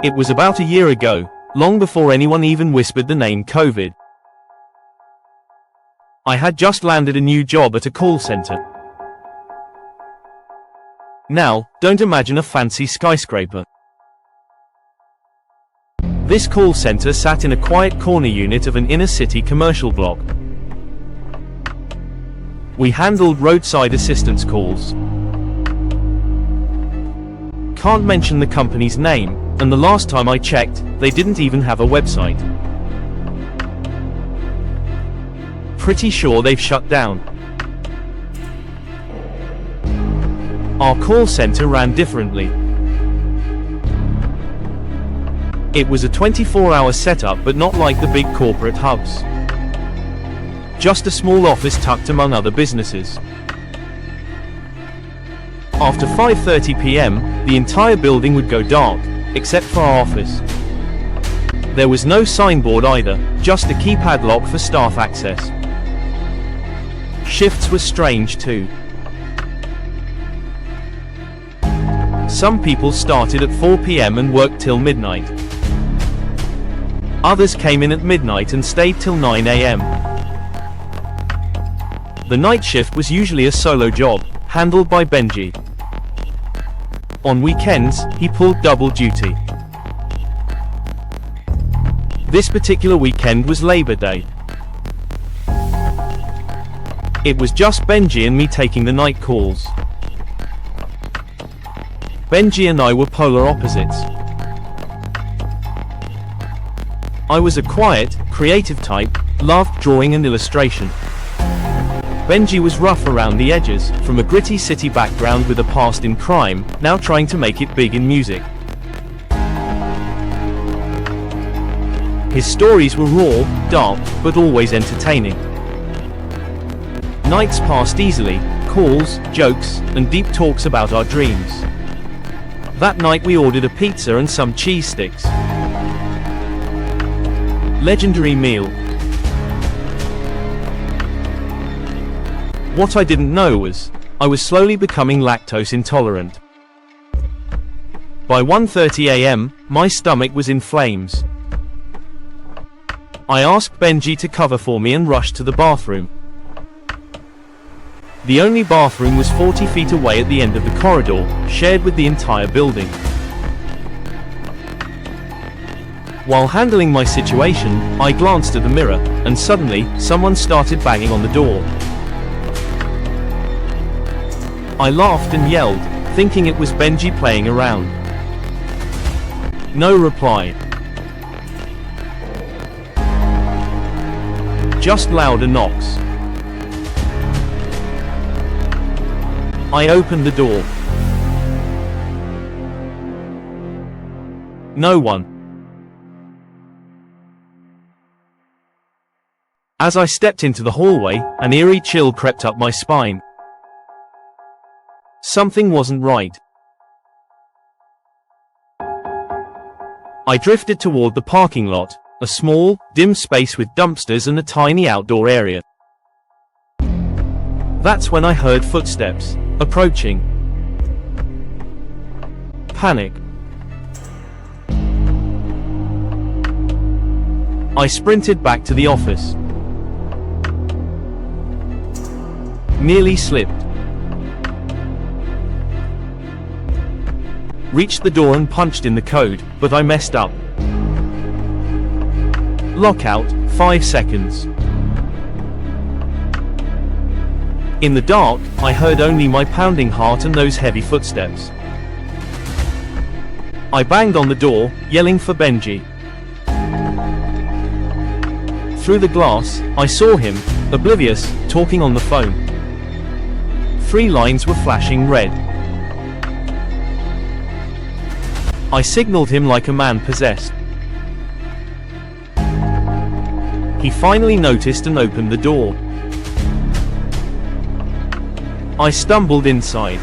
It was about a year ago, long before anyone even whispered the name COVID. I had just landed a new job at a call center. Now, don't imagine a fancy skyscraper. This call center sat in a quiet corner unit of an inner-city commercial block. We handled roadside assistance calls. Can't mention the company's name, and the last time I checked, they didn't even have a website. Pretty sure they've shut down. Our call center ran differently. It was a 24-hour setup, but not like the big corporate hubs. Just a small office tucked among other businesses. After 5:30 p.m., the entire building would go dark, except for our office. There was no signboard either, just a keypad lock for staff access. Shifts were strange too. Some people started at 4 p.m. and worked till midnight. Others came in at midnight and stayed till 9 a.m. The night shift was usually a solo job, handled by Benji. On weekends, he pulled double duty. This particular weekend was Labor Day. It was just Benji and me taking the night calls. Benji and I were polar opposites. I was a quiet, creative type, loved drawing and illustration. Benji was rough around the edges, from a gritty city background with a past in crime, now trying to make it big in music. His stories were raw, dark, but always entertaining. Nights passed easily, calls, jokes, and deep talks about our dreams. That night we ordered a pizza and some cheese sticks. Legendary meal. What I didn't know was, I was slowly becoming lactose intolerant. By 1:30 a.m., my stomach was in flames. I asked Benji to cover for me and rushed to the bathroom. The only bathroom was 40 feet away at the end of the corridor, shared with the entire building. While handling my situation, I glanced at the mirror, and suddenly, someone started banging on the door. I laughed and yelled, thinking it was Benji playing around. No reply. Just louder knocks. I opened the door. No one. As I stepped into the hallway, an eerie chill crept up my spine. Something wasn't right. I drifted toward the parking lot, a small, dim space with dumpsters and a tiny outdoor area. That's when I heard footsteps, approaching. Panic. I sprinted back to the office. Nearly slipped. Reached the door and punched in the code, but I messed up. Lockout, 5 seconds. In the dark, I heard only my pounding heart and those heavy footsteps. I banged on the door, yelling for Benji. Through the glass, I saw him, oblivious, talking on the phone. 3 lines were flashing red. I signaled him like a man possessed. He finally noticed and opened the door. I stumbled inside.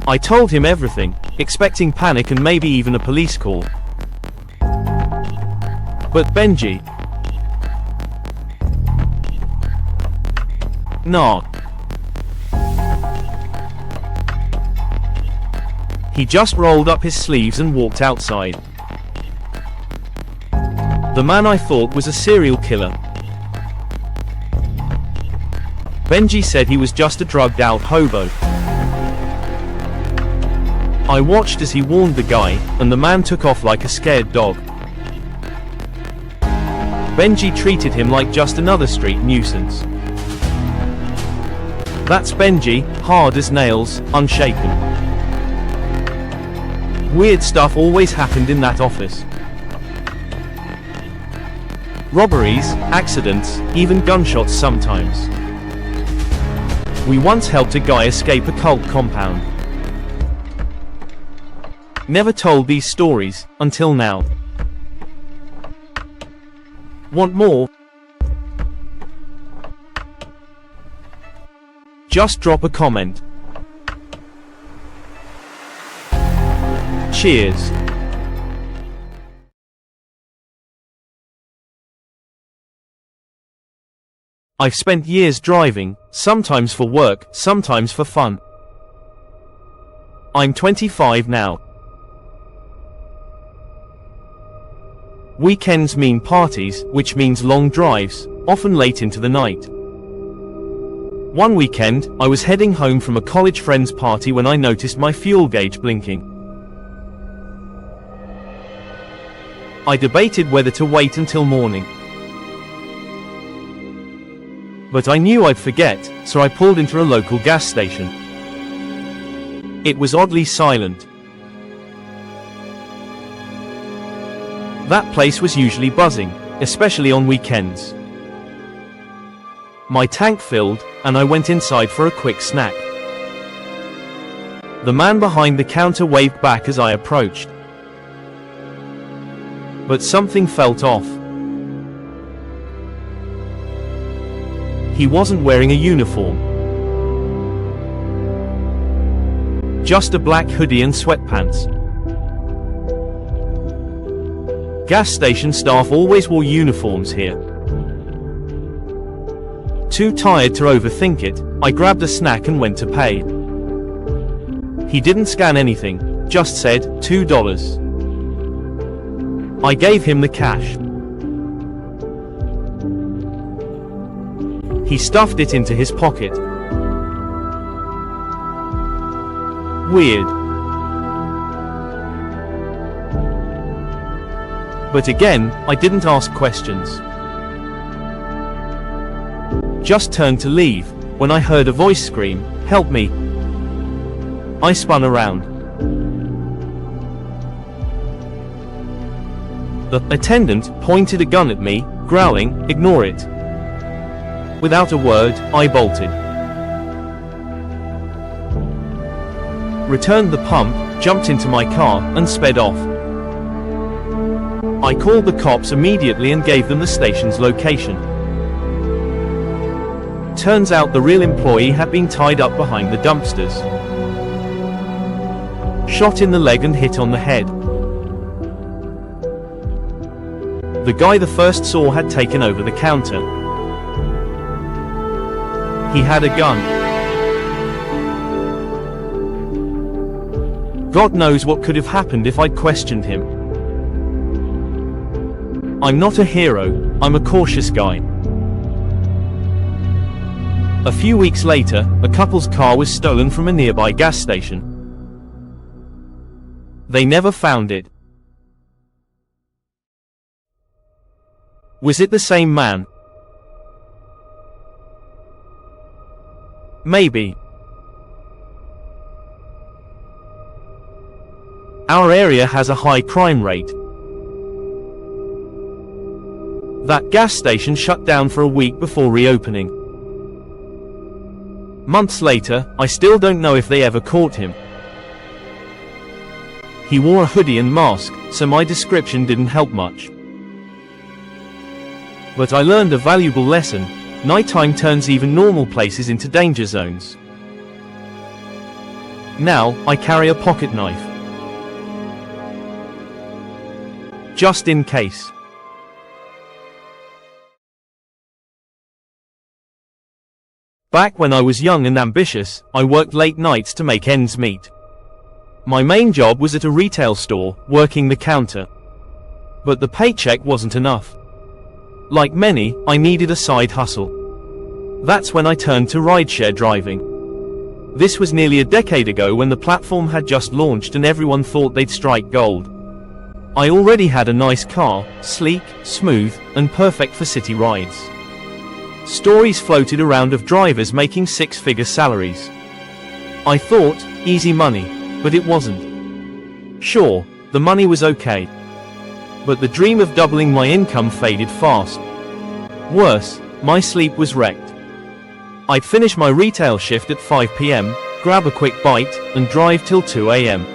I told him everything, expecting panic and maybe even a police call. But Benji... Nah. He just rolled up his sleeves and walked outside. The man I thought was a serial killer. Benji said he was just a drugged out hobo. I watched as he warned the guy, and the man took off like a scared dog. Benji treated him like just another street nuisance. That's Benji, hard as nails, unshaken. Weird stuff always happened in that office. Robberies, accidents, even gunshots sometimes. We once helped a guy escape a cult compound. Never told these stories, until now. Want more? Just drop a comment. Cheers. I've spent years driving, sometimes for work, sometimes for fun. I'm 25 now. Weekends mean parties, which means long drives, often late into the night. One weekend, I was heading home from a college friend's party when I noticed my fuel gauge blinking. I debated whether to wait until morning. But I knew I'd forget, so I pulled into a local gas station. It was oddly silent. That place was usually buzzing, especially on weekends. My tank filled, and I went inside for a quick snack. The man behind the counter waved back as I approached. But something felt off. He wasn't wearing a uniform. Just a black hoodie and sweatpants. Gas station staff always wore uniforms here. Too tired to overthink it, I grabbed a snack and went to pay. He didn't scan anything, just said, $2. I gave him the cash. He stuffed it into his pocket. Weird. But again, I didn't ask questions. Just turned to leave, when I heard a voice scream, "Help me!" I spun around. The attendant pointed a gun at me, growling, "Ignore it." Without a word, I bolted. Returned the pump, jumped into my car, and sped off. I called the cops immediately and gave them the station's location. Turns out the real employee had been tied up behind the dumpsters. Shot in the leg and hit on the head. The guy the first saw had taken over the counter. He had a gun. God knows what could have happened if I'd questioned him. I'm not a hero, I'm a cautious guy. A few weeks later, a couple's car was stolen from a nearby gas station. They never found it. Was it the same man? Maybe. Our area has a high crime rate. That gas station shut down for a week before reopening. Months later, I still don't know if they ever caught him. He wore a hoodie and mask, so my description didn't help much. But I learned a valuable lesson. Nighttime turns even normal places into danger zones. Now, I carry a pocket knife. Just in case. Back when I was young and ambitious, I worked late nights to make ends meet. My main job was at a retail store, working the counter. But the paycheck wasn't enough. Like many, I needed a side hustle. That's when I turned to rideshare driving. This was nearly a decade ago when the platform had just launched and everyone thought they'd strike gold. I already had a nice car, sleek, smooth, and perfect for city rides. Stories floated around of drivers making six-figure salaries. I thought, easy money, but it wasn't. Sure, the money was okay. But the dream of doubling my income faded fast. Worse, my sleep was wrecked. I'd finish my retail shift at 5 p.m., grab a quick bite, and drive till 2 a.m.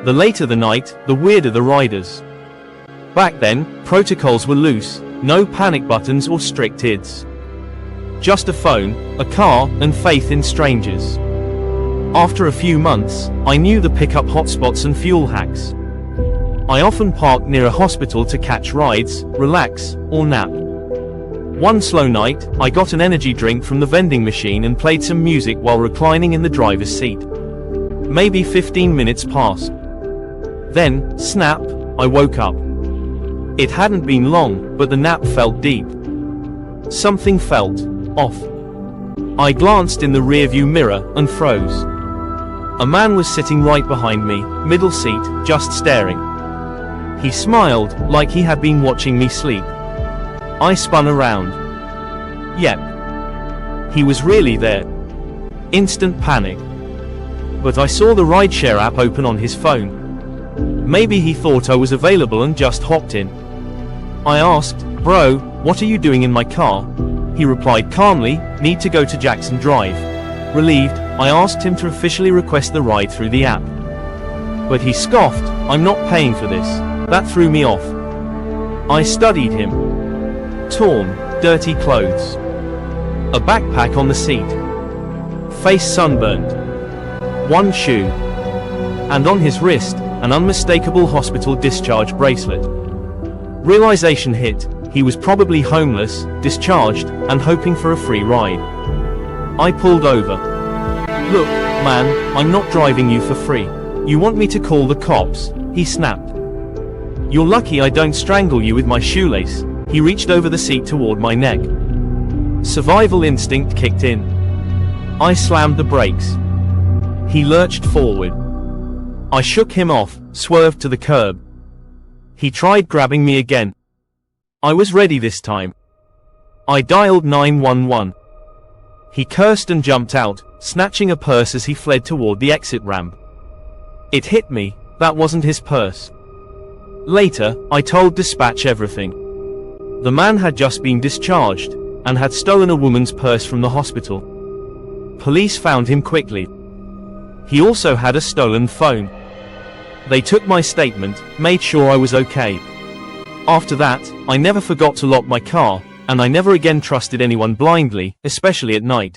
The later the night, the weirder the riders. Back then, protocols were loose, no panic buttons or strict IDs. Just a phone, a car, and faith in strangers. After a few months, I knew the pickup hotspots and fuel hacks. I often parked near a hospital to catch rides, relax, or nap. One slow night, I got an energy drink from the vending machine and played some music while reclining in the driver's seat. Maybe 15 minutes passed. Then, snap, I woke up. It hadn't been long, but the nap felt deep. Something felt off. I glanced in the rearview mirror and froze. A man was sitting right behind me, middle seat, just staring. He smiled, like he had been watching me sleep. I spun around. Yep. He was really there. Instant panic. But I saw the rideshare app open on his phone. Maybe he thought I was available and just hopped in. I asked, "Bro, what are you doing in my car?" He replied calmly, "Need to go to Jackson Drive." Relieved, I asked him to officially request the ride through the app. But he scoffed, "I'm not paying for this." That threw me off. I studied him. Torn, dirty clothes. A backpack on the seat. Face sunburned. One shoe. And on his wrist, an unmistakable hospital discharge bracelet. Realization hit, he was probably homeless, discharged, and hoping for a free ride. I pulled over. "Look, man, I'm not driving you for free. You want me to call the cops?" He snapped. "You're lucky I don't strangle you with my shoelace." He reached over the seat toward my neck. Survival instinct kicked in. I slammed the brakes. He lurched forward. I shook him off, swerved to the curb. He tried grabbing me again. I was ready this time. I dialed 911. He cursed and jumped out, snatching a purse as he fled toward the exit ramp. It hit me, that wasn't his purse. Later, I told dispatch everything. The man had just been discharged, and had stolen a woman's purse from the hospital. Police found him quickly. He also had a stolen phone. They took my statement, made sure I was okay. After that, I never forgot to lock my car, and I never again trusted anyone blindly, especially at night.